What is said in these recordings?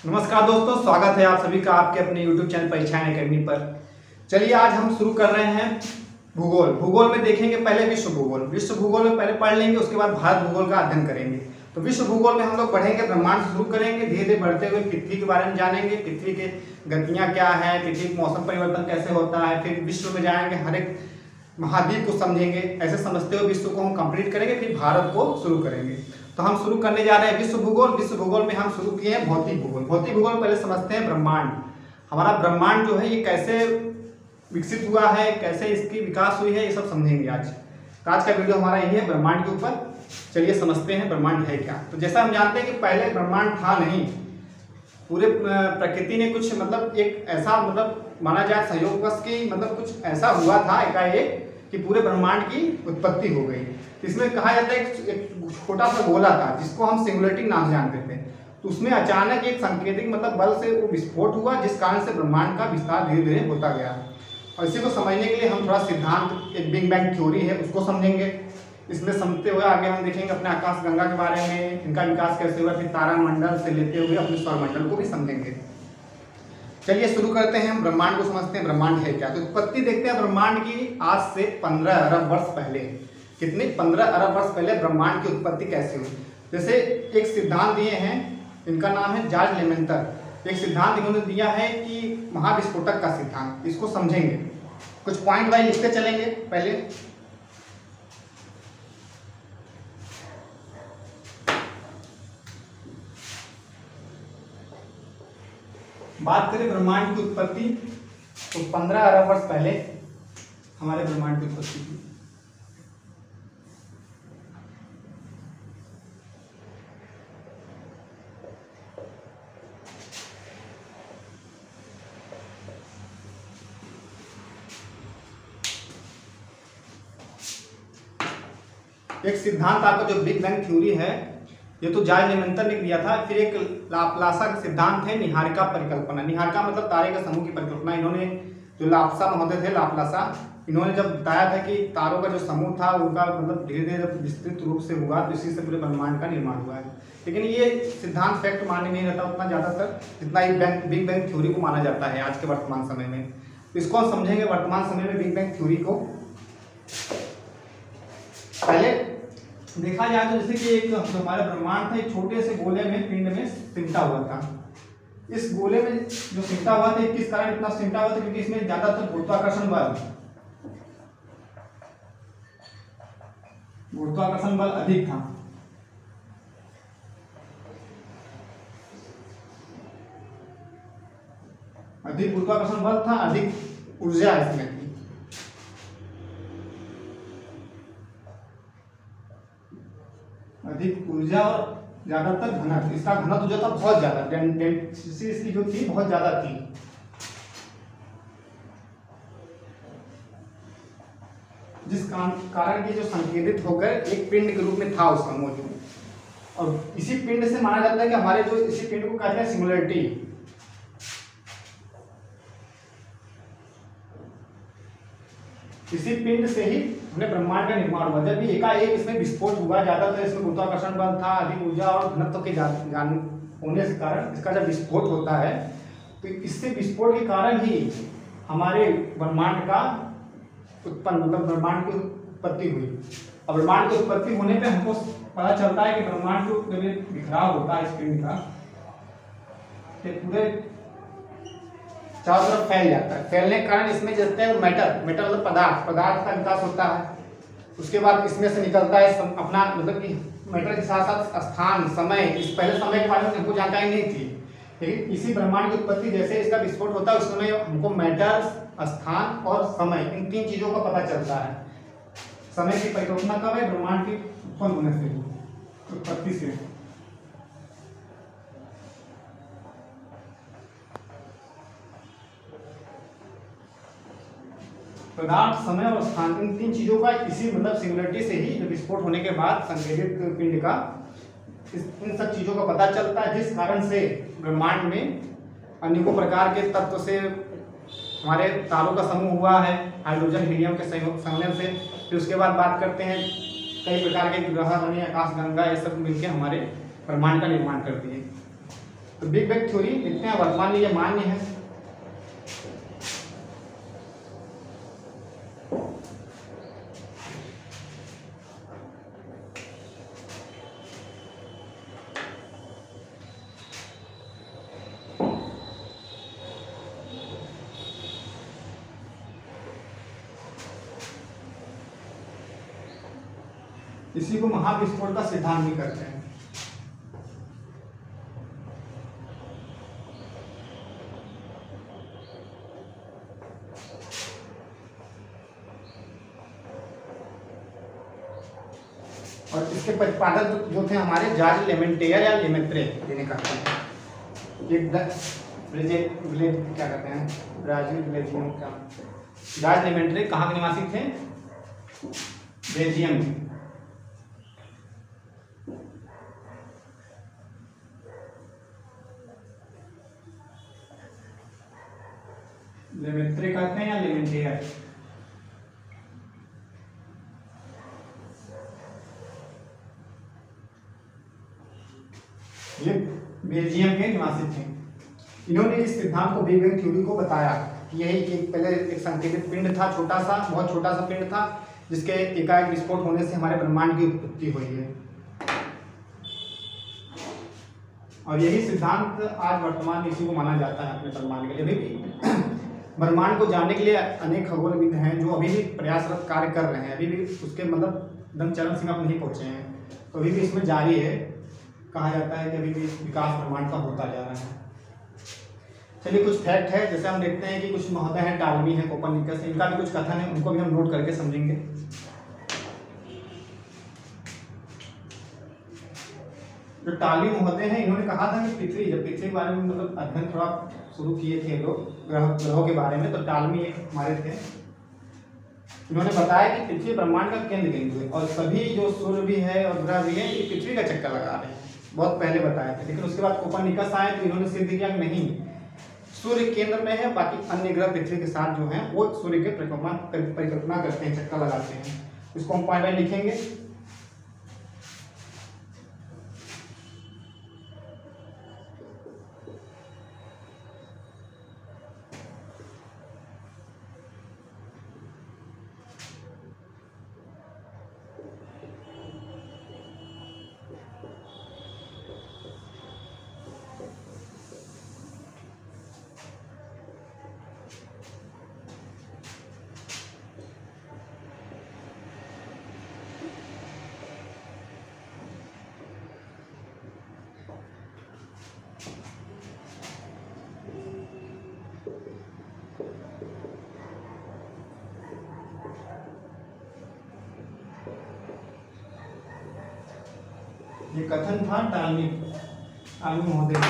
नमस्कार दोस्तों, स्वागत है आप सभी का आपके अपने YouTube चैनल परिचायन एकेडमी पर। चलिए आज हम शुरू कर रहे हैं भूगोल। भूगोल में देखेंगे पहले विश्व भूगोल। विश्व भूगोल में पहले पढ़ लेंगे, उसके बाद भारत भूगोल का अध्ययन करेंगे। तो विश्व भूगोल में हम लोग पढ़ेंगे, ब्रह्मांड शुरू करेंगे, धीरे धीरे बढ़ते हुए पृथ्वी के बारे में जानेंगे, पृथ्वी के गतियाँ क्या है, पृथ्वी का मौसम परिवर्तन कैसे होता है, फिर विश्व में जाएंगे, हर एक महाद्वीप को समझेंगे। ऐसे समझते हुए विश्व को हम कंप्लीट करेंगे, फिर भारत को शुरू करेंगे। तो हम शुरू करने जा रहे हैं विश्व भूगोल। विश्व भूगोल में हम शुरू किए हैं भौतिक भूगोल। भौतिक भूगोल पहले समझते हैं ब्रह्मांड। हमारा ब्रह्मांड जो है ये कैसे विकसित हुआ है, कैसे इसकी विकास हुई है, ये सब समझेंगे आज। तो आज का वीडियो हमारा यही है ब्रह्मांड के ऊपर। चलिए समझते हैं ब्रह्मांड है क्या। तो जैसा हम जानते हैं कि पहले ब्रह्मांड था नहीं, पूरे प्रकृति ने कुछ एक ऐसा माना जाए संयोगवश की कुछ ऐसा हुआ था एकाएक कि पूरे ब्रह्मांड की उत्पत्ति हो गई। इसमें कहा जाता है एक छोटा सा गोला था जिसको हम सिंगुलरिटी नाम से जानते थे। तो उसमें अचानक एक सांकेतिक बल से वो विस्फोट हुआ, जिस कारण से ब्रह्मांड का विस्तार धीरे धीरे होता गया। और इसी को समझने के लिए हम थोड़ा सिद्धांत, एक बिग बैंग थ्योरी है, उसको समझेंगे। इसमें समझते हुए आगे हम देखेंगे अपने आकाश गंगा के बारे में, इनका विकास कैसे हुआ, फिर तारामंडल से लेते हुए अपने सौरमंडल को भी समझेंगे। चलिए शुरू करते हैं, हम ब्रह्मांड को समझते हैं ब्रह्मांड है क्या। तो उत्पत्ति देखते हैं ब्रह्मांड की आज से 15 अरब वर्ष पहले। कितने? 15 अरब वर्ष पहले ब्रह्मांड की उत्पत्ति कैसे हुई। जैसे एक सिद्धांत दिए हैं, इनका नाम है जॉर्ज लेमेंतर। एक सिद्धांत इन्होंने दिया है कि महाविस्फोटक का सिद्धांत। इसको समझेंगे, कुछ पॉइंट वाइज लिखते चलेंगे। पहले बात करें ब्रह्मांड की उत्पत्ति, तो 15 अरब वर्ष पहले हमारे ब्रह्मांड की उत्पत्ति हुई। एक सिद्धांत आपका जो बिग बैंग थ्योरी है, ये तो जॉर्ज लेमेंतर ने दिया था। फिर एक लाप्लासा का सिद्धांत है, निहारिका परिकल्पना। निहारिका मतलब तारे के समूह की परिकल्पना। इन्होंने जो लाप्सा महोदय थे, लाप्लासा, इन्होंने जब बताया था कि तारों का जो समूह था उनका धीरे धीरे विस्तृत रूप से हुआ, तो इसी से पूरे ब्रह्मांड का निर्माण हुआ है। लेकिन ये सिद्धांत फैक्ट मान्य नहीं रहता उतना ज़्यादातर, जितना ये बिग बैंग थ्योरी को माना जाता है आज के वर्तमान समय में। इसको हम समझेंगे वर्तमान समय में बिग बैंग थ्योरी को। पहले देखा जाए तो जैसे कि एक हमारा ब्रह्मांड था, एक छोटे से गोले में, पिंड में सिमटा हुआ था। इस गोले में जो सिमटा हुआ था, किस कारण इतना सिमटा हुआ था? क्योंकि इसमें ज्यादातर गुरुत्वाकर्षण बल अधिक था। अधिक गुरुत्वाकर्षण बल था, अधिक ऊर्जा इसमें थी। अधिक ऊर्जा और ज्यादातर घनत्व। इसका घनत्व जो था बहुत ज्यादा, डेंसिटी इसकी जो थी बहुत ज्यादा थी। जिस कारण की जो संकेतित होकर एक पिंड के रूप में था उसका मौजूद। और इसी पिंड से माना जाता है कि हमारे जो इसी पिंड को कहते हैं सिंगुलरिटी। इसी पिंड से ही अपने ब्रह्मांड का निर्माण हुआ। जब भी एकाएक इसमें विस्फोट हुआ, ज्यादातर इसमें गुरुत्वाकर्षण बल था, अधिक ऊर्जा और घनत्व के होने के कारण इसका जब विस्फोट होता है, तो इससे विस्फोट के कारण ही हमारे ब्रह्मांड का ब्रह्मांड की उत्पत्ति हुई। और ब्रह्मांड की उत्पत्ति होने पे हमको पता चलता है कि ब्रह्मांड जो बिखराव होता है इस पिंड का, पूरे चारों तरफ फैल जाता है। फैलने के कारण इसमें जैसे है मैटर मतलब पदार्थ का विकास होता है। उसके बाद इसमें से निकलता है अपना कि मैटर के साथ साथ स्थान, समय। इस पहले समय के बारे में हमको जानकारी नहीं थी, लेकिन इसी ब्रह्मांड की उत्पत्ति जैसे इसका विस्फोट होता है उस समय हमको मैटर, स्थान और समय, इन 3 चीजों का पता चलता है। समय की परिकल्पना कब है? ब्रह्मांड की उत्पन्न होने से, उत्पत्ति से। पदार्थ, समय और स्थान, इन 3 चीजों का इसी सिंगुलरिटी से ही विस्फोट होने के बाद संकेतित पिंड का इन सब चीजों का पता चलता है, जिस कारण से ब्रह्मांड में अनेकों प्रकार के तत्व से हमारे तारों का समूह हुआ है, हाइड्रोजन हीलियम के संलयन से। फिर उसके बाद बात करते हैं कई प्रकार के ग्रह बने, आकाश गंगा, ये सब मिलकर हमारे ब्रह्मांड का निर्माण करती है। तो बिग बैंग थ्योरी लिखते हैं वर्तमान में ये मान्य है। इसी को महाविस्फोट का सिद्धांत भी करते हैं। और इसके प्रतिपादक जो थे हमारे जॉर्ज लेमेंटेयर या लेमेत्रे जिन्हें कहते हैं। ये क्या कहते हैं ब्राजील बेल्जियम का जॉर्ज लेमेंटेरे कहाँ के निवासी थे? बेल्जियम में। लेमेत्रे कहते हैं या लेमेंटेयर। ये बेल्जियम के निवासी थे। इन्होंने इस सिद्धांत को बिग बैंग थ्योरी को बताया कि यही एक पहले एक संकेतित पिंड था, छोटा सा, बहुत छोटा सा पिंड था, जिसके एकाएक विस्फोट होने से हमारे ब्रह्मांड की उत्पत्ति हुई है। और यही सिद्धांत आज वर्तमान में इसी को माना जाता है अपने ब्रह्मांड के लिए। अभी भी ब्रह्मांड को जानने के लिए अनेक खगोलविद हैं जो अभी भी प्रयासरत कार्य कर रहे हैं, अभी भी उसके मतलब एकदम चरम सीमा पर नहीं पहुंचे हैं, तो अभी भी इसमें जारी है। कहा जाता है कि अभी भी विकास ब्रह्मांड का होता जा रहा है। चलिए कुछ फैक्ट है, जैसे हम देखते हैं कि कुछ महोदय हैं, टालमी है, कोपरनिकस है, इनका भी कुछ कथन है, उनको भी हम नोट करके समझेंगे। जो टालमी महोदय हैं, इन्होंने कहा था कि पृथ्वी, जब पृथ्वी के बारे में मतलब अध्ययन थोड़ा शुरू किए थे लोग ग्रहों के बारे में, तो टालमी एक हमारे थे। इन्होंने बताया कि पृथ्वी ब्रह्मांड का केंद्र बिंदु है और सभी जो सूर्य भी है और ग्रह भी है ये पृथ्वी का चक्कर लगा रहे हैं। बहुत पहले बताया था, लेकिन उसके बाद कोपरनिकस आए तो इन्होंने सिद्ध किया कि नहीं, सूर्य केंद्र में है, बाकी अन्य ग्रह पृथ्वी के साथ जो है वो सूर्य के परिकल्पना करते हैं, चक्कर लगाते हैं। इसको हम पॉइंट वाइज लिखेंगे। ये कथन था टालमी महोदय का।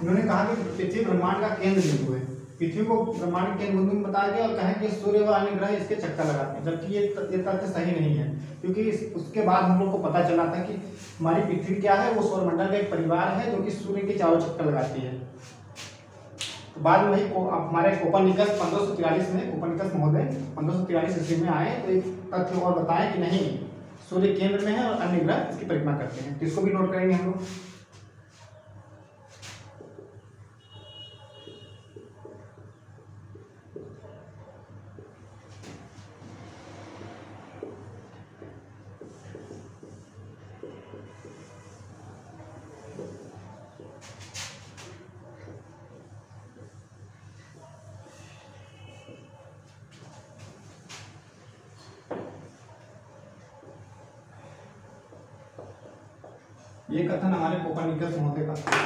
उन्होंने कहा कि पृथ्वी ब्रह्मांड का केंद्र बिंदु है, पृथ्वी को ब्रह्मांड के केंद्र बिंदु में बताया गया और कहें कि सूर्य व अन्य ग्रह इसके चक्कर लगाते हैं, जबकि ये तथ्य सही नहीं है, क्योंकि उसके बाद हम लोग को पता चला था कि हमारी पृथ्वी क्या है, वो सौरमंडल का एक परिवार है जो कि सूर्य के चारों चक्कर लगाती है। तो बाद में वही हमारे कोपरनिकस 1543 में, कोपरनिकस महोदय 1543 ईस्वी में आए तो एक तथ्य और बताया कि नहीं, सूर्य केंद्र में है और अन्य ग्रह इसकी परिक्रमा करते हैं। तो इसको भी नोट करेंगे हम लोग। ये कथन हमारे कोपरनिकस महोदय का था।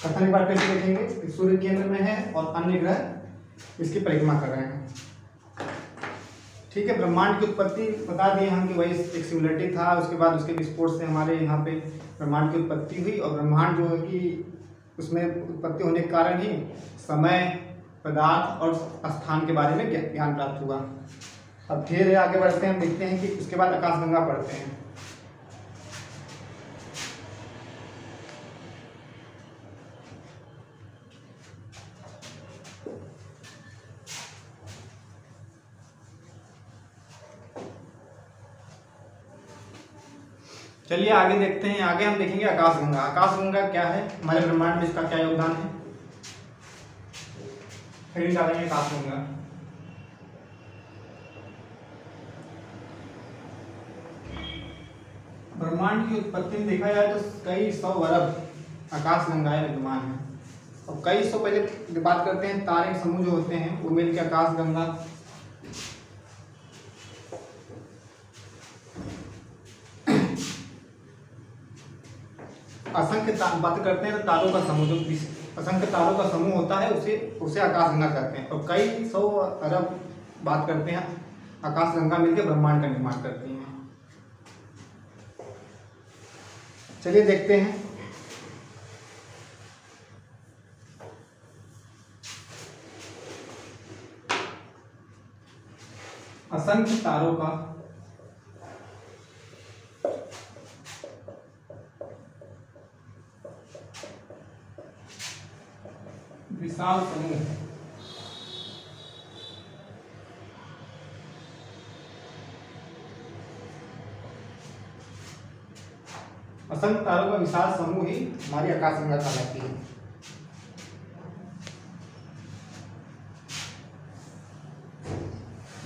कथन एक बार फिर से देखेंगे। सूर्य केंद्र में है और अन्य ग्रह इसकी परिक्रमा कर रहे हैं। ठीक है, ब्रह्मांड की उत्पत्ति बता दिए हम कि वही एक सिमिलरिटी था, उसके बाद उसके विस्फोट से हमारे यहाँ पे ब्रह्मांड की उत्पत्ति हुई और ब्रह्मांड जो है कि उसमें उत्पत्ति होने के कारण ही समय, पदार्थ और स्थान के बारे में ज्ञान प्राप्त हुआ। अब धीरे आगे बढ़ते हैं, देखते हैं कि उसके बाद आकाशगंगा पढ़ते हैं। चलिए आगे देखते हैं। आगे हम देखेंगे आकाशगंगा। आकाशगंगा क्या है, हमारे ब्रह्मांड में इसका क्या योगदान है, फिर डालेंगे आकाशगंगा। ब्रह्मांड की उत्पत्ति में देखा जाए तो कई सौ अरब आकाशगंगाएं विद्यमान हैं। और कई सौ, पहले बात करते हैं तारे समूह जो होते हैं वो मिलकर आकाशगंगा। असंख्य बात करते हैं तो तारों का समूह, जो असंख्य तारों का समूह होता है उसे आकाशगंगा कहते हैं। और कई सौ अरब बात करते हैं आकाशगंगा मिलकर ब्रह्मांड का निर्माण करती हैं। चलिए देखते हैं। असंख्य तारों का विशाल समूह असंख्य तारों का विशाल समूह ही हमारी आकाशगंगा कहलाती है।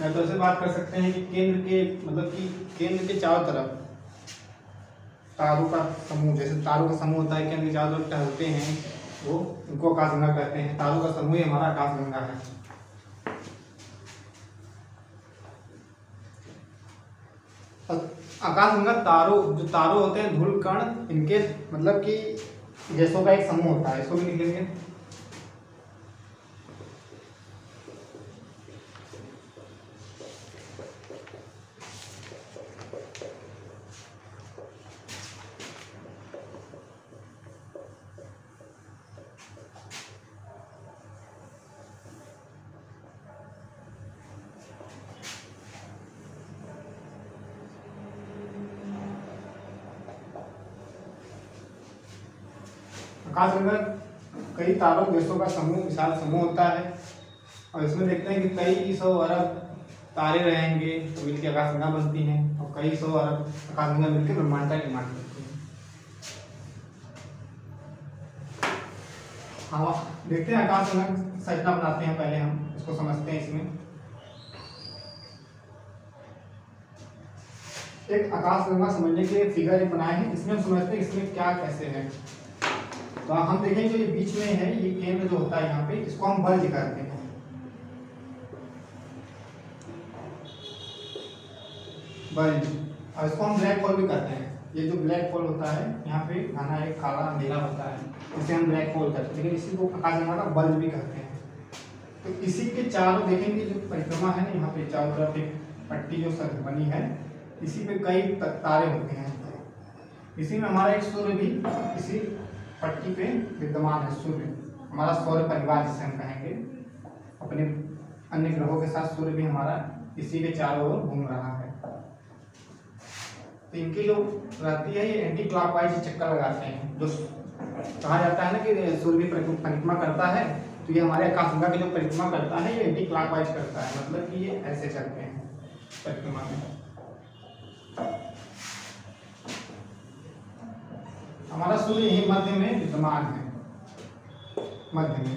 या तो ऐसे बात कर सकते हैं कि केंद्र के चारों तरफ तारों का समूह, जैसे तारों का समूह होता है केंद्र के चारों तरफ टहलते हैं, वो उनको आकाशगंगा कहते हैं। तारों का समूह ही हमारा आकाशगंगा है। आकाशगंगा जो तारों होते हैं धूल कण, इनके मतलब कि गैसों का एक समूह होता है। इसको भी लिख लेंगे। आकाशगंगा कई तारों गैसों का समूह, विशाल समूह होता है। और इसमें देखते हैं कि कई सौ अरब तारे रहेंगे तो मिलकर आकाशगंगा बनती हैं। और कई सौ अरब आकाशगंगा मिलकर ब्रह्मांड का निर्माण करती हैं। हाँ, देखते हैं आकाशगंगा संरचना बनाते हैं। पहले हम इसको समझते हैं। इसमें एक आकाशगंगा समझने के लिए फिगर एक बनाए हैं। इसमें हम समझते हैं इसमें क्या कैसे है। तो हम देखेंगे जो ये बीच में है, ये केंद्र जो होता है यहाँ पे, इसको हम बल्ज कहते हैं। बल्ज। और इसको हम ब्लैक होल भी कहते हैं। ये जो ब्लैक होल होता है यहाँ पे घना एक काला अंधेरा होता है, इसे हम ब्लैक होल कहते हैं। लेकिन इसी को आकाशगंगा का बल्ज भी कहते हैं। तो इसी के चारों देखेंगे जो परिक्रमा है ना, यहाँ पे चारों तरफ एक पट्टी जो सर बनी है, इसी पे कई तारे होते हैं। इसी में हमारा एक सूर्य भी इसी पट्टी पे विद्यमान है। सूर्य हमारा सौर परिवार जिसे हम कहेंगे, अपने अन्य ग्रहों के साथ सूर्य भी हमारा इसी के चारों ओर घूम रहा है। तो इनकी जो रहती है ये एंटी क्लॉकवाइज चक्कर लगाते हैं। जो कहा जाता है ना कि सूर्य भी परिक्रमा करता है, तो ये हमारे आकाशगंगा की जो परिक्रमा करता है ये एंटी क्लॉकवाइज करता है, मतलब कि ये ऐसे चलते हैं परिक्रमा में। हमारा सूर्य यही मध्य में विद्यमान है, मध्य में।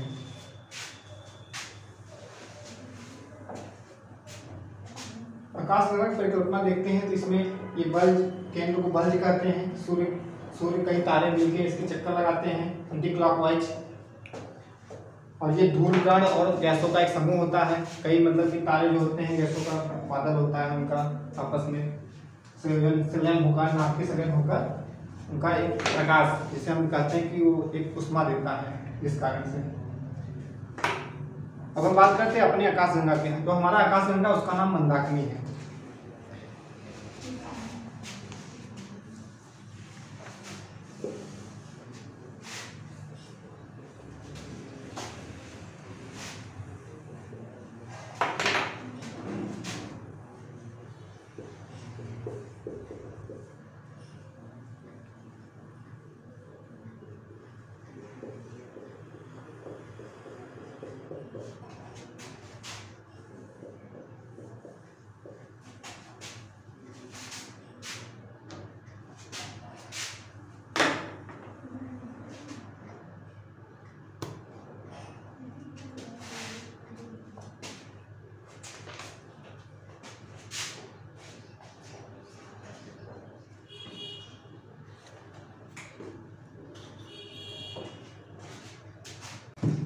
आकाशगंगा की परिकल्पना देखते हैं तो इसमें ये बल्ज, केंद्र को बल्ज कहते हैं। सूर्य कई तारे मिलकर इसके चक्कर लगाते हैं एंटी क्लॉकवाइज। और ये धूल कण और गैसों का एक समूह होता है। कई मतलब कि तारे जो होते हैं गैसों का बादल होता है, उनका आपस में संलयन होकर, नाभिकीय संलयन होकर उनका एक प्रकाश, जिसे हम कहते हैं कि वो एक उष्मा देता है, जिस कारण से। अब हम बात करते हैं अपने आकाशगंगा की। तो हमारा आकाशगंगा, उसका नाम मंदाकिनी है।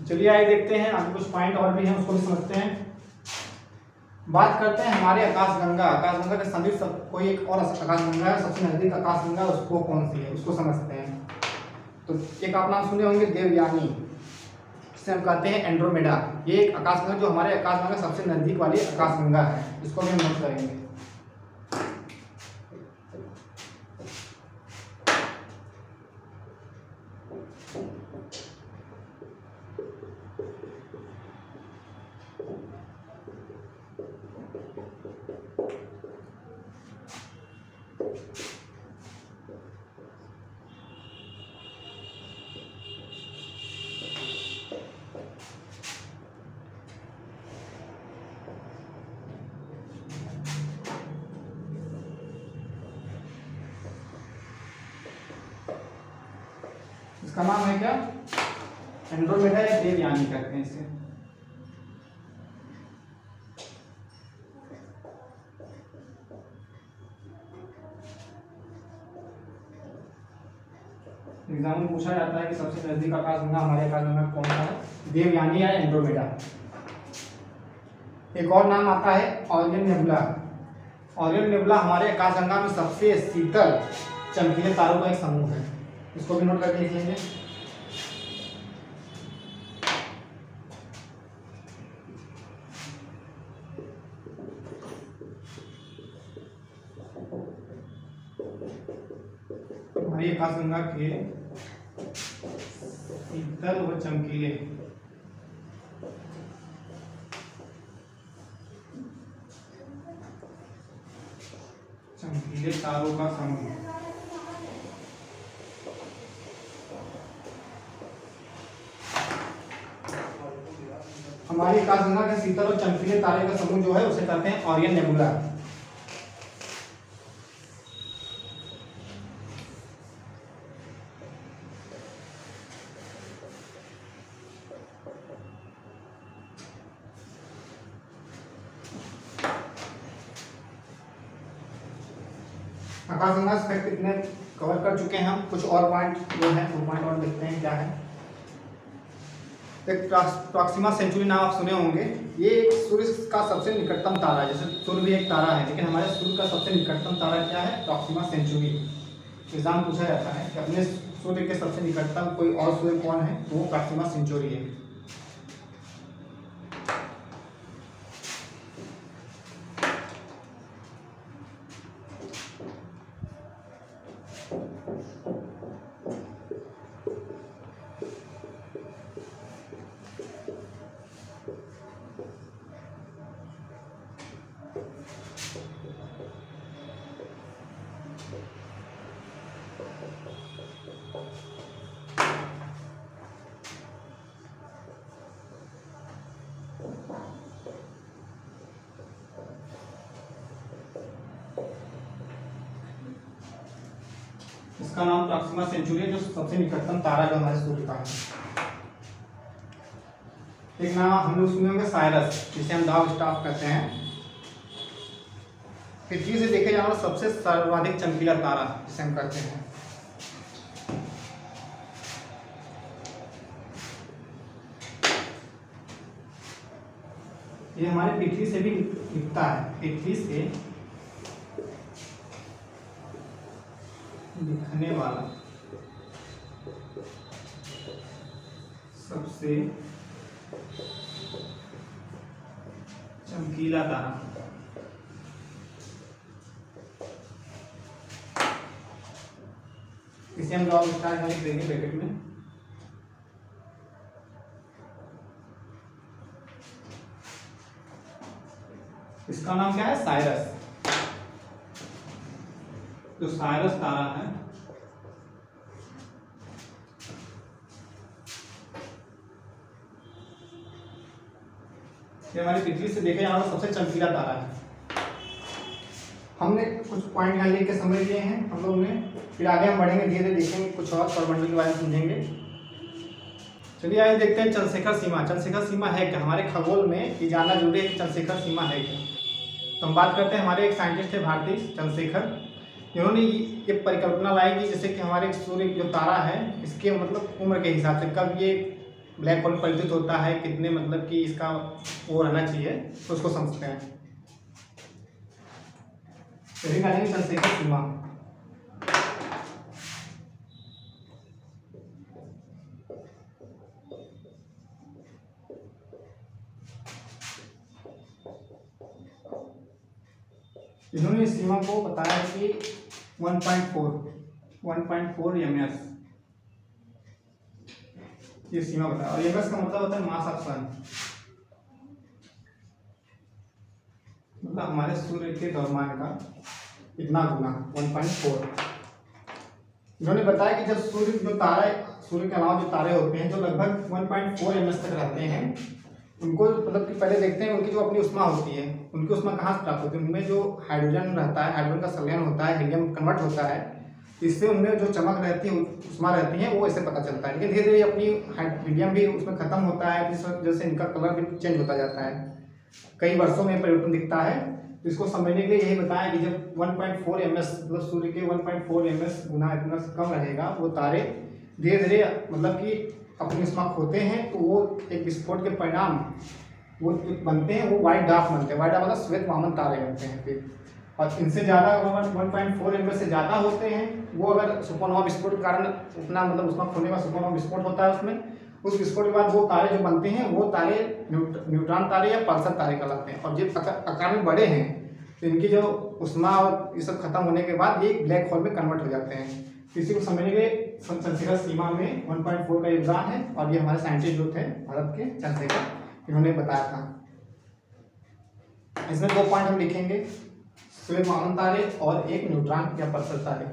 चलिए आइए देखते हैं, आगे कुछ पॉइंट और भी हैं उसको भी समझते हैं। बात करते हैं हमारे आकाशगंगा। आकाशगंगा के समीप कोई एक और आकाशगंगा है, सबसे नजदीक आकाशगंगा उसको कौन सी है उसको समझते हैं। तो एक आप नाम सुने होंगे देवयानी, जिसे हम कहते हैं एंड्रोमेडा। ये एक आकाशगंगा जो हमारे आकाशगंगा सबसे नजदीक वाली आकाशगंगा है, इसको भी हम नोट करेंगे। इसका नाम है क्या, एंड्रोमेडा या देवयानी कहते हैं इसे। एग्जाम में पूछा जाता है कि सबसे नजदीक आकाशगंगा हमारे आकाशगंगा कौन सा है, देवयानी या एंड्रोमेडा। एक और नाम आता है ओरियन नेबुला। ओरियन नेबुला हमारे आकाशगंगा में सबसे शीतल चमकीले तारों का एक समूह है, इसको भी नोट करके लिख लेंगे। हमारी आकाशगंगा के शीतल व चमकीले तारों का समूह। हमारी आकाशगंगा के शीतल और चमकीले तारे का समूह जो है उसे कहते हैं ओरियन नेबुला। आकाशगंगा स्पेक्ट कितने कवर कर चुके हैं हम, कुछ और पॉइंट जो है वो पॉइंट और देखते हैं क्या है। एक प्रॉक्सिमा सेंचुरी नाम आप सुने होंगे, ये एक सूर्य का सबसे निकटतम तारा है। जैसे सूर्य भी एक तारा है, लेकिन हमारे सूर्य का सबसे निकटतम तारा क्या है, प्रॉक्सिमा सेंचुरी। एग्जाम पूछा जाता है कि अपने सूर्य के सबसे निकटतम कोई और सूर्य कौन है, तो वो प्रॉक्सिमा सेंचुरी है। इसका नाम प्रॉक्सिमा सेंचुरी है, जो सबसे निकटतम तारा जो हमारे सूर्य का है। एक नाम हम लोग सुने होंगे साइरस, जिसे हम डॉग स्टार कहते हैं। पृथ्वी से देखे जाने वाला सबसे सर्वाधिक चमकीला तारा जिसे हम कहते हैं। ये हमारे पृथ्वी से भी दिखता है, पृथ्वी से दिखने वाला सबसे चमकीला तारा। इसे हम डॉग स्टार लिख देंगे ब्रैकेट में। इसका नाम क्या है, साइरस। जो साइरस तारा है ये हमारी पृथ्वी से देखे जाने वाला सबसे चमकीला तारा है। हमने कुछ पॉइंट यहाँ लेके समझ लिए हैं हम लोग ने, फिर आगे हम बढ़ेंगे, धीरे धीरे देखेंगे, कुछ और सौरमंडल के बारे में समझेंगे। चलिए आइए देखते हैं चंद्रशेखर सीमा। चंद्रशेखर सीमा है क्या, हमारे खगोल में ये जानना जरूरी है कि चंद्रशेखर सीमा है क्या। तो हम बात करते हैं, हमारे एक साइंटिस्ट थे भारतीय चंद्रशेखर, इन्होंने ये परिकल्पना लाई कि जैसे कि हमारे सूर्य जो तारा है इसके मतलब उम्र के हिसाब से कब ये ब्लैक होल प्रतीत होता है, कितने मतलब कि इसका वो रहना चाहिए, तो उसको समझते हैं। निकालेंगे चंद्रशेखर सीमा। इन्होंने इस सीमा को बताया कि 1.4 एमएस ये सीमा बताया, और एमएस का मतलब होता है मास ऑफ सन, मतलब हमारे सूर्य के द्रव्यमान का इतना गुना 1.4। इन्होंने बताया कि जब सूर्य जो तारे, सूर्य के अलावा जो तारे होते हैं जो लगभग 1.4 एमएस तक रहते हैं, उनको मतलब कि पहले देखते हैं उनकी जो अपनी उष्मा होती है, उनकी उष्मा कहाँ से प्राप्त होती है, उनमें जो हाइड्रोजन रहता है, हाइड्रोजन का संलयन होता है, हीलियम कन्वर्ट होता है, इससे उनमें जो चमक रहती है, उष्मा रहती है, वो ऐसे पता चलता है। लेकिन धीरे धीरे अपनी हीलियम भी उसमें खत्म होता है, जिस जैसे इनका कलर भी चेंज होता जाता है, कई वर्षों में परिवर्तन दिखता है। तो इसको समझने के लिए यही बताया कि जब 1.4 एमएस मतलब सूर्य के 1.4 एमएस गुना इतना कम रहेगा, वो तारे धीरे धीरे मतलब कि अपनी उष्मा खोते हैं, तो वो एक विस्फोट के परिणाम वो बनते हैं, वो व्हाइट डार्क बनते हैं। व्हाइट डार्क मतलब श्वेत वामन तारे बनते हैं फिर। और इनसे ज़्यादा 1.4 एमएस से ज़्यादा होते हैं, वो अगर सुपरनोवा विस्फोट के कारण उतना मतलब उष्मा खोने का सुपरनोवा विस्फोट होता है उसमें, उस विस्फोट के बाद वो तारे जो बनते हैं वो तारे न्यूट्रॉन तारे या पल्सर तारे कहलाते हैं। और ये आकार में बड़े हैं, तो इनकी जो उष्मा और ये सब खत्म होने के बाद ये ब्लैक होल में कन्वर्ट हो जाते हैं। इसी को समझने के लिए चंद्रशेखर सीमा में 1.4 का योगदान है, और ये हमारे साइंटिस्ट जो थे भारत के चंद्रशेखर, इन्होंने बताया था। इसमें 2 पॉइंट हम लिखेंगे, श्वेत वामन तारे और एक न्यूट्रॉन या पल्सर तारे।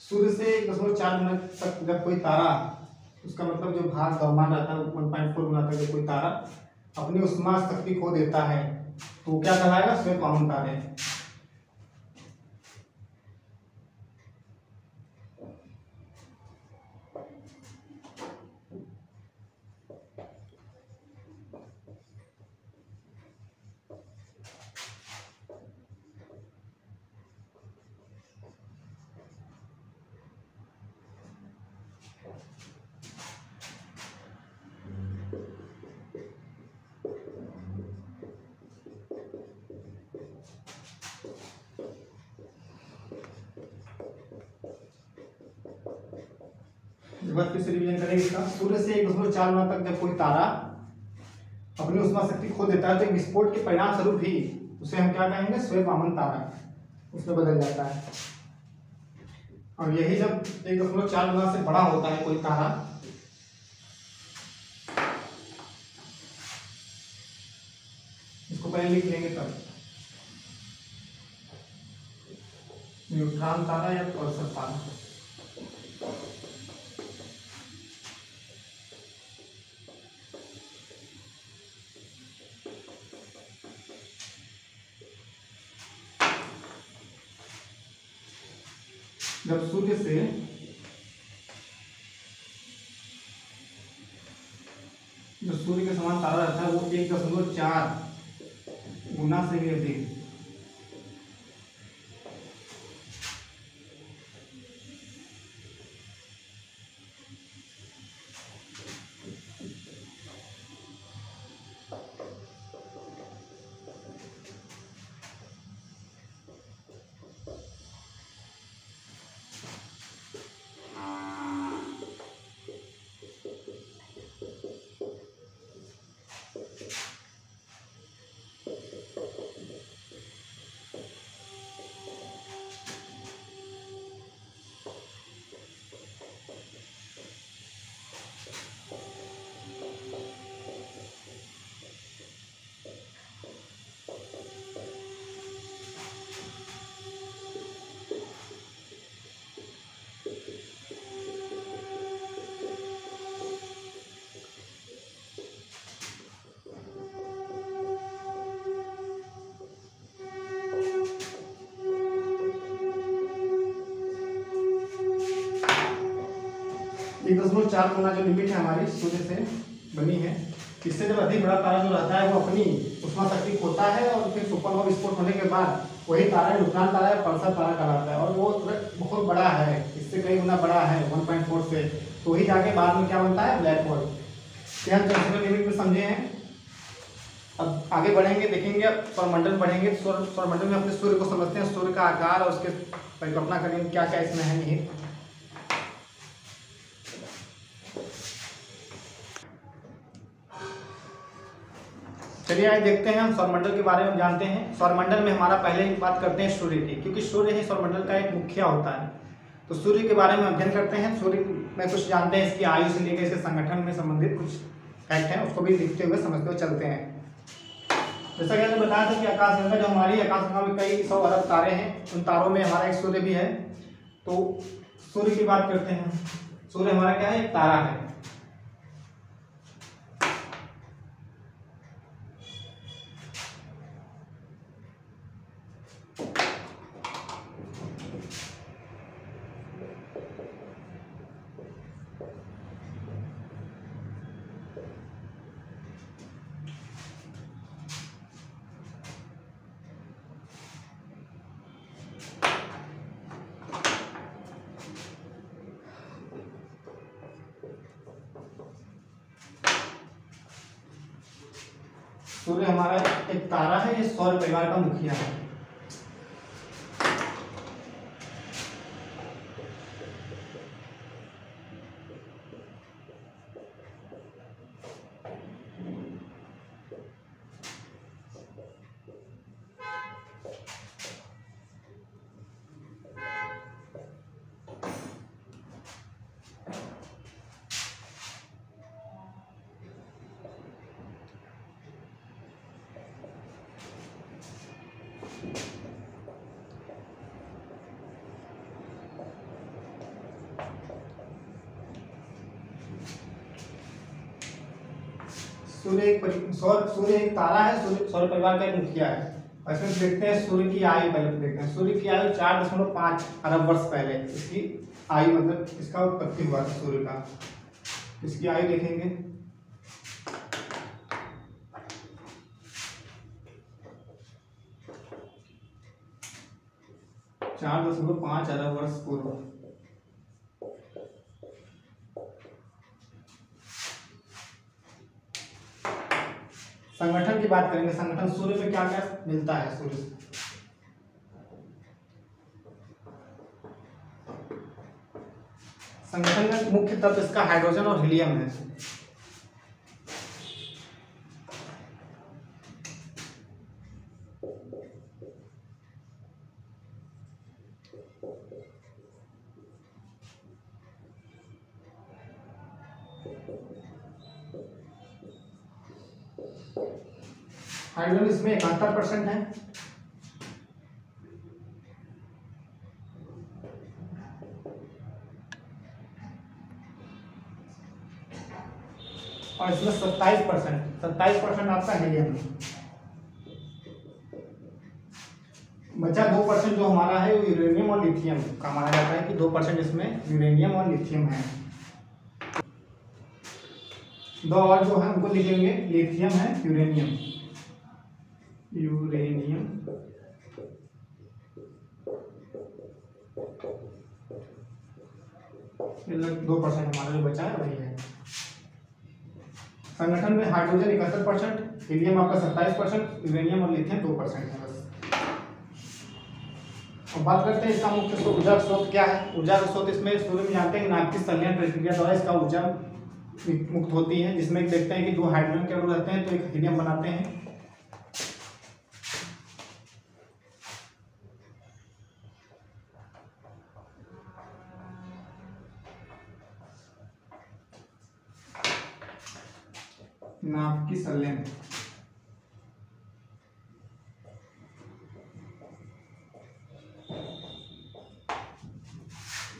सूर्य से 1.4 गुना तक जब कोई तारा, उसका मतलब जो भार द्रव्यमान रहता है 1.4 गुना तक जब कोई तारा अपनी उष्मा शक्ति खो देता है, तो वो क्या कहलाएगा, श्वेत वामन तारे। बात फिर से रिवीजन करेंगे इसका। सूर्य से 1.4 गुना तक जब कोई तारा अपनी उष्मा शक्ति खो देता है, तो एक विस्फोट के परिणाम स्वरूप ही उसे हम क्या कहेंगे, श्वेत वामन तारा, उसमें बदल जाता है। और यही जब 1.4 गुना से बड़ा होता है कोई तारा, इसको पहले लिख लेंगे तब, न्यूट्रॉन तारा या पल्सर तारा। जब सूर्य से जो सूर्य के समान तारा रहता है वो 1.4 गुना से भी अधिक 4 गुना जो लिमिट है हमारी सूर्य से बनी है, इससे जब अधिक बड़ा तारा जो रहता है वो अपनी उष्मा शक्ति खोता है और फिर सुपरनोवा विस्फोट होने के बाद वही तारा न्यूट्रॉन तारा या पल्सर तारा कहलाता है, और वो बहुत बड़ा है, इससे कई गुना बड़ा है 1.4 से, तो वही जाके बाद में क्या बनता है, ब्लैक होल। ये हम जनरल लिमिट में समझे हैं। अब आगे बढ़ेंगे, देखेंगे सौरमंडल बढ़ेंगे, सौरमंडल में अपने सूर्य को समझते हैं, सूर्य का आकार और उसके परिकल्पना करेंगे क्या क्या इसमें है निहित। चलिए आज देखते हैं, हम सौरमंडल के बारे में जानते हैं। सौरमंडल में हमारा पहले ही बात करते हैं सूर्य की, क्योंकि सूर्य ही सौरमंडल का एक मुखिया होता है। तो सूर्य के बारे में अध्ययन करते हैं, सूर्य में कुछ जानते हैं, इसकी आयु से लेकर इसके संगठन में संबंधित कुछ फैक्ट हैं, उसको भी लिखते हुए समझते हुए चलते हैं। जैसा कि मैंने बताया था कि आकाशगंगा जो हमारी आकाशगंगा में कई 100 अरब तारे हैं, उन तारों में हमारा एक सूर्य भी है। तो सूर्य की बात करते हैं। सूर्य हमारा क्या है, एक तारा है। सूर्य हमारा एक तारा है, ये सौर परिवार का मुखिया है। सूर्य एक तारा है, सूर्य सौर परिवार का एक मुखिया है। इसमें देखते हैं सूर्य की आयु, पहले देखते हैं सूर्य की आयु 4.5 अरब वर्ष पहले इसकी आयु, मतलब इसका उत्पत्ति हुआ था सूर्य का। इसकी आयु देखेंगे, चार 4.5 अरब वर्ष पूर्व। संगठन की बात करेंगे, संगठन सूर्य में क्या क्या मिलता है सूर्य से। संगठन का मुख्य तत्व इसका हाइड्रोजन और हीलियम है। हाइड्रोजन इसमें 71% है, और इसमें 27% आपका हीलियम है। बचा 2% जो हमारा है वो यूरेनियम और लिथियम का माना जाता है कि 2% इसमें यूरेनियम और लिथियम है। दो और जो है उनको लिखेंगे, लिथियम है, यूरेनियम 2% हमारा जो बचा है वही है। संगठन में हाइड्रोजन 71%, हीलियम आपका 27%, यूरेनियम और लिथियम 2% है बस। अब बात करते हैं इसका मुख्य ऊर्जा स्रोत क्या है। ऊर्जा स्रोत इसमें सूर्य में जानते हैं नाभिकीय संलयन प्रक्रिया द्वारा इसका ऊर्जा मुक्त होती है, जिसमें देखते हैं कि 2 हाइड्रोजन के अणु रहते हैं तो एक हीलियम बनाते हैं। नाभिकीय संलयन,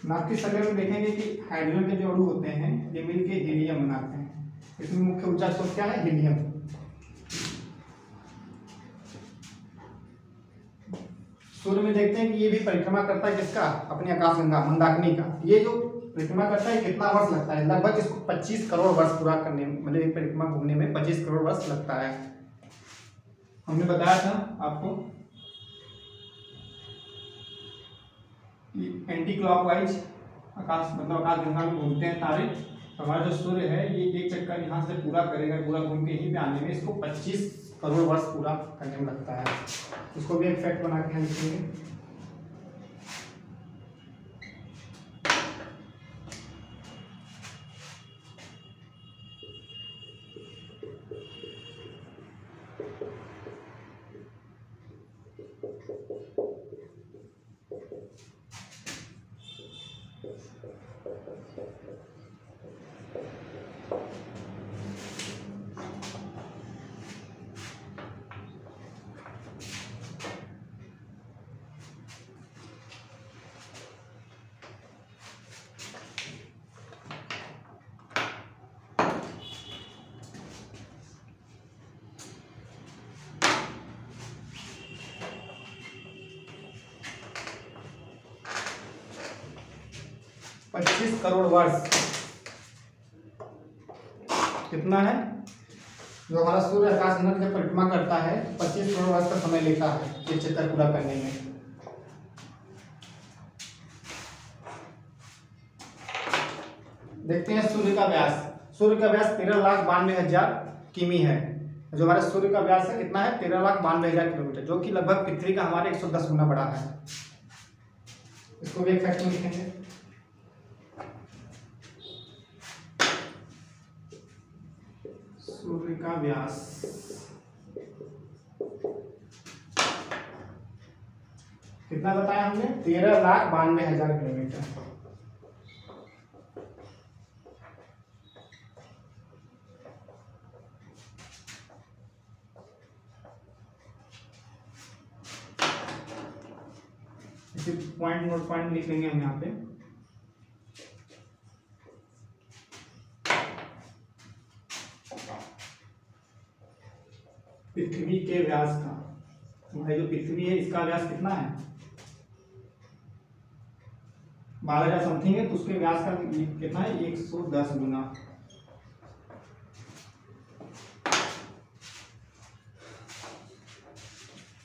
नाभिकीय संलयन में देखेंगे कि हाइड्रोजन के जो अणु होते हैं ये मिलके हीलियम बनाते हैं। इसमें मुख्य ऊर्जा स्रोत क्या है, हीलियम। सूर्य में देखते हैं कि ये भी परिक्रमा करता है किसका, अपनी आकाशगंगा मंदाकिनी का। ये जो परिक्रमा करता है कितना वर्ष लगता है? लगभग इसको 25 करोड़ वर्ष पूरा करने में, मतलब एक परिक्रमा घूमने में 25 करोड़ वर्ष लगता है। हमने बताया था आपको एंटी क्लॉकवाइज आकाश मतलब आकाश गंगा में घूमते हैं तारे। तो हमारा जो सूर्य है ये एक चक्कर यहाँ से पूरा करेगा, पूरा घूम के यहीं पे आने में इसको 25 करोड़ वर्ष पूरा करने में लगता है। इसको भी एक फैक्ट बना के हम लिखेंगे। पच्चीस करोड़ वर्ष कितना है जो हमारा सूर्य आकाश गंगा जब परिक्रमा करता है 25 करोड़ वर्ष का समय लेता है ये चक्कर पूरा करने में। देखते हैं सूर्य का व्यास। सूर्य का व्यास 13,92,000 किमी है। जो हमारे सूर्य का व्यास है कितना है? 13,92,000 किलोमीटर, जो कि लगभग पृथ्वी का हमारे 110 गुना बड़ा है। इसको भी एक फैक्ट में लिखेंगे। सूर्य का व्यास कितना बताया हमने? 13,92,000 किलोमीटर। इसी पॉइंट नोट पॉइंट लिखेंगे हम यहाँ पे। पृथ्वी के व्यास का, हमारी जो पृथ्वी है इसका व्यास कितना है? 12,000 समथिंग है, तो उसके व्यास का कितना है? 110 गुना।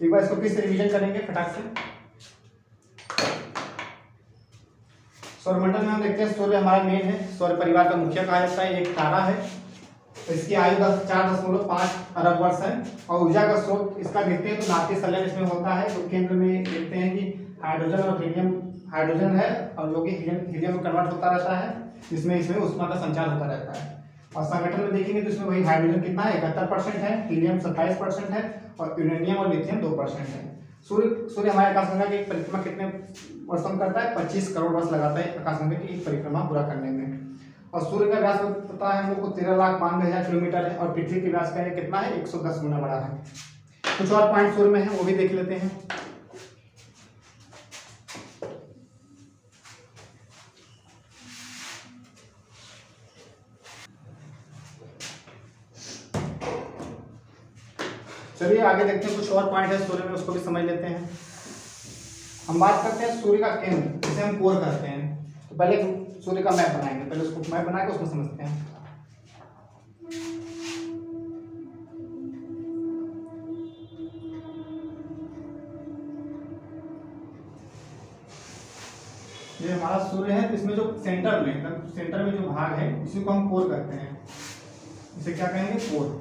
एक बार इसको फिर से रिवीजन करेंगे फटाक से। सौरमंडल में हम देखते हैं सूर्य हमारा मेन है, सौर परिवार का मुखिया कहा जाता है, एक तारा है। तो इसकी आयु 4.5 अरब वर्ष है। और ऊर्जा का स्रोत इसका देखते हैं तो नाभिक संलयन इसमें होता है। तो केंद्र में देखते हैं कि हाइड्रोजन और हीलियम, हाइड्रोजन है और जो कि हीलियम में कन्वर्ट होता रहता है, जिसमें इसमें ऊष्मा का संचार होता रहता है। और संगठन में देखेंगे तो इसमें वही हाइड्रोजन कितना है? 71% है, हीलियम 27% है और यूरेनियम और लिथियम 2% है। सूर्य हमारे आकाशगंगा की परिक्रमा कितने वर्षों में करता है? 25 करोड़ वर्ष लगाता है आकाशगंगा की परिक्रमा पूरा करने में। और सूर्य का व्यास पता है हम लोग को 13,92,000 किलोमीटर है और पृथ्वी के व्यास का ये कितना है? 110 गुना बड़ा है। कुछ और पॉइंट सूर्य में है वो भी देख लेते हैं। चलिए आगे देखते हैं, कुछ और पॉइंट है सूर्य में, उसको भी समझ लेते हैं। हम बात करते हैं सूर्य का केंद्र, जिसे हम कोर कहते हैं। तो पहले सूर्य का मैप बनाएंगे, पहले उसको मैप बना के उसको समझते हैं। ये हमारा सूर्य है, इसमें जो सेंटर में जो भाग है इसी को हम कोर कहते हैं। इसे क्या कहेंगे? कोर।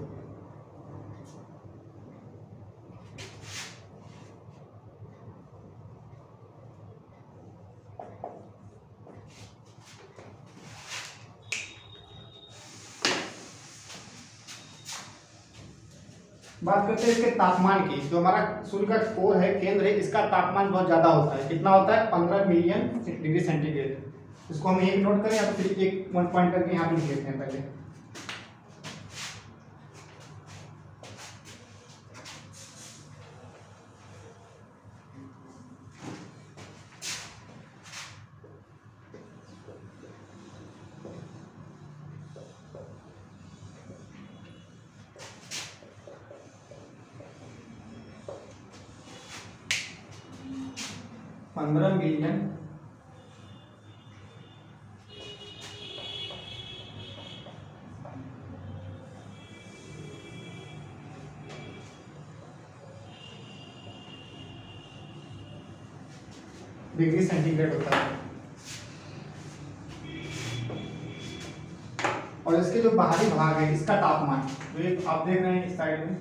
बात करते हैं इसके तापमान की। जो हमारा सूर्य का कोर है, केंद्र है, इसका तापमान बहुत ज्यादा होता है। कितना होता है? 15 मिलियन डिग्री सेंटीग्रेड। इसको हम एक नोट करें या तो फिर एक 1 पॉइंट करके यहाँ पे लिख लेते हैं पहले। डिग्री सेंटीग्रेड होता है। और इसके जो बाहरी भाग है इसका तापमान, तो ये आप देख रहे हैं इस साइड में,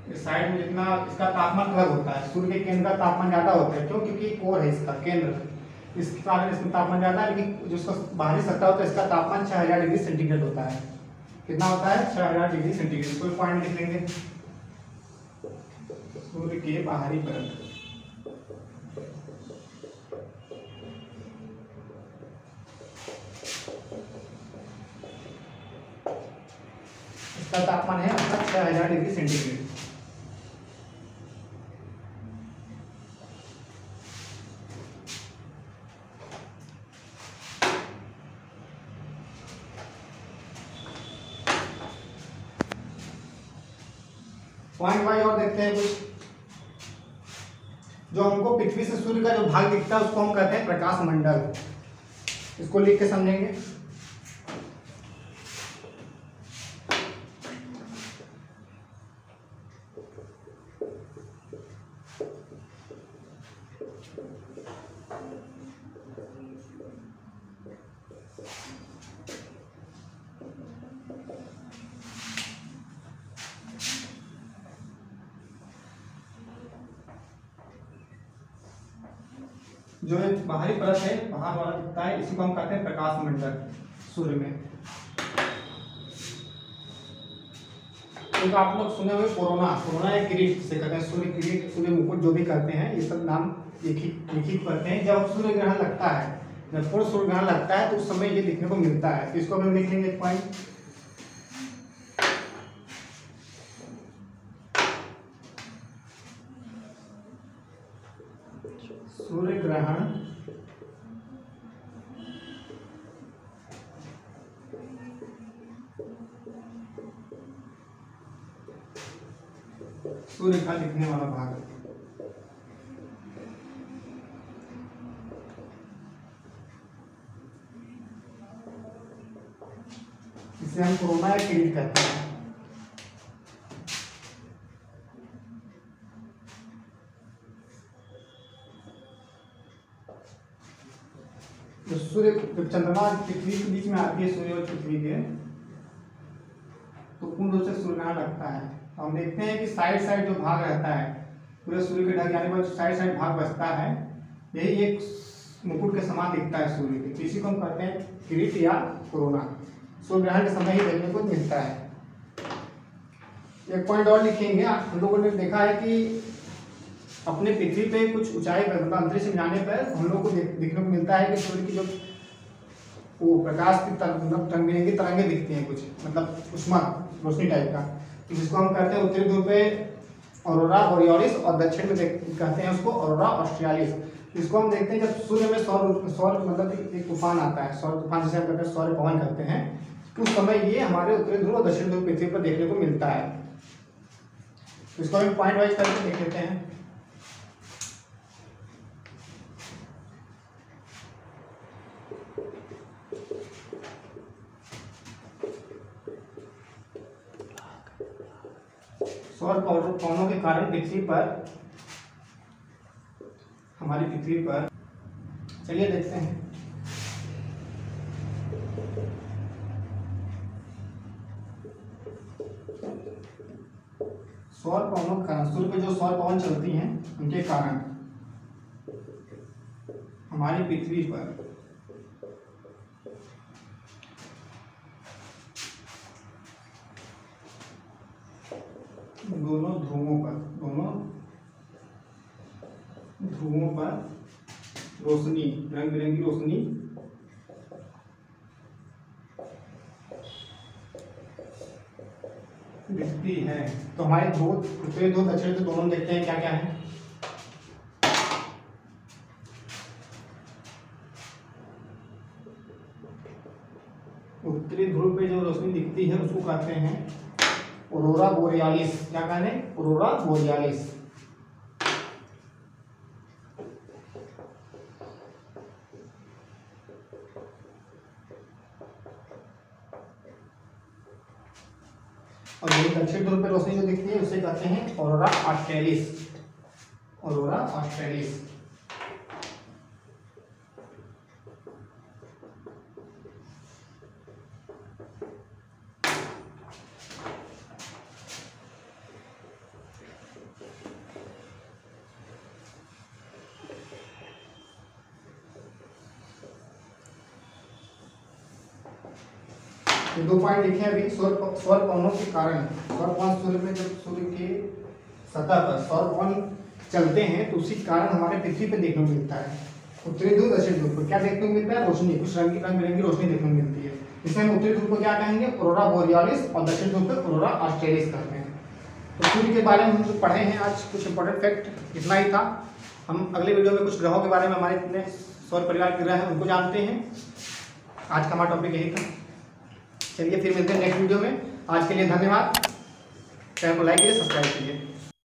इस साइड में जितना इसका तापमान अलग होता है, सूर्य के केंद्र का तापमान ज्यादा होता है। क्यों? क्योंकि कोर है इसका केंद्र, इस कारण इसमें तापमान ज्यादा है। लेकिन जो इसका बाहरी सतह होता है इसका तापमान 6000 डिग्री सेंटीग्रेड होता है। कितना होता है? 6000 डिग्री सेंटीग्रेड। कोई पॉइंट लिख लेंगे। सूर्य के बाहरी परत, इसका तापमान है आपका 6000 डिग्री सेंटीग्रेड। पॉइंट वाइज और देखते हैं कुछ। जो हमको पृथ्वी से सूर्य का जो भाग दिखता है उसको हम कहते हैं प्रकाश मंडल। इसको लिख के समझेंगे। जो एक बाहरी परत है बाहर वाला दिखता है, इसी को हम कहते हैं प्रकाश मंडल सूर्य में। एक आप लोग सुने हुए कोरोना, कोरोना या किरीट से कहते हैं, सूर्य किरीट, सूर्य मुकुट जो भी कहते हैं, ये सब नाम एक ही करते हैं। जब सूर्य ग्रहण लगता है, जब पूर्ण सूर्य ग्रहण लगता है तो उस समय ये देखने को मिलता है। तो इसको हम लिख लेंगे एक पॉइंट। सूर्य ग्रहण सूर्य का दिखने वाला भाग। इसे हम कोरोना या किरीट कहते हैं। जो सूर्य, जब चंद्रमा पृथ्वी के बीच में आती है, सूर्य और पृथ्वी के, तो पूर्ण रूप से सूर्य ग्रहण लगता है। तो हम देखते हैं कि साइड साइड जो भाग रहता है, पूरे सूर्य के ढक जाने पर जो साइड साइड भाग बचता है, यही एक मुकुट के समान दिखता है सूर्य के। इसी को हम कहते हैं किरीट या कोरोना। सूर्य ग्रहण के समय ही देखने को मिलता है। एक पॉइंट और लिखेंगे। हम लोगों ने देखा है कि अपने पृथ्वी पे कुछ ऊंचाई पर, मतलब अंतरिक्ष में जाने पर हम लोग को देखने को मिलता है कि सूर्य की जो वो प्रकाश की मतलब रंग बिरंगी तरंगें दिखती हैं कुछ, मतलब उष्मा रोशनी टाइप का, जिसको हम कहते हैं उत्तरी ध्रुव पे ऑरोरा बोरियोलिस और दक्षिण में कहते हैं उसको ऑरोरा ऑस्ट्रियालिस। इसको हम देखते हैं जब सूर्य में सौर मतलब एक तूफान आता है, सौर तूफान जिसे हम कहते हैं सौर पवन कहते हैं, उस समय ये हमारे उत्तरी ध्रुव और दक्षिण ध्रुव पृथ्वी पर देखने को मिलता है। इसको हम पॉइंट वाइज करके देख लेते हैं। सौर पवनों के कारण पृथ्वी पर, हमारी पृथ्वी पर, चलिए देखते हैं। सौर पवनों के कारण, सूर्य पे जो सौर पवन चलती हैं उनके कारण हमारी पृथ्वी पर दोनों ध्रुवों पर रोशनी, रंग बिरंगी रोशनी दिखती है। तो हमारे ध्रुव, उत्तरी ध्रुव दक्षिण ध्रुव दोनों देखते हैं क्या क्या है। उत्तरी ध्रुव पे जो रोशनी दिखती है उसको कहते हैं ऑरोरा बोरियालिस। क्या कहते हैं? Aurora borealis. और ये दक्षिण ध्रुव पे रोशनी जो दिखती है उसे कहते हैं ऑरोरा ऑस्ट्रेलिस। Aurora australis. दो पॉइंट लिखे हैं अभी। सौर कोणों के कारण सौर कोण सूर्य में जब सूर्य के सतह पर सौर कोण चलते हैं तो उसी कारण हमारे पृथ्वी पे देखने को मिलता है। उत्तरी ध्रुव दक्षिण ध्रुव पर क्या देखने को मिलता है? रोशनी, कुछ रंग बिरंगी रोशनी देखने को मिलती है। इसमें हम उत्तरी ध्रुव को क्या कहेंगे? ऑरोरा बोरियालिस, और दक्षिण ध्रुव पर ऑरोरा ऑस्ट्रेलिस कहते हैं। तो सूर्य के बारे में हम जो पढ़े हैं आज, कुछ इंपॉर्टेंट फैक्ट इतना ही था। हम अगले वीडियो में कुछ ग्रहों के बारे में, हमारे इतने सौर परिवार के ग्रह हैं उनको जानते हैं। आज का हमारा टॉपिक यही था। चलिए फिर मिलते हैं नेक्स्ट वीडियो में। आज के लिए धन्यवाद। चैनल को लाइक कीजिए, सब्सक्राइब कीजिए।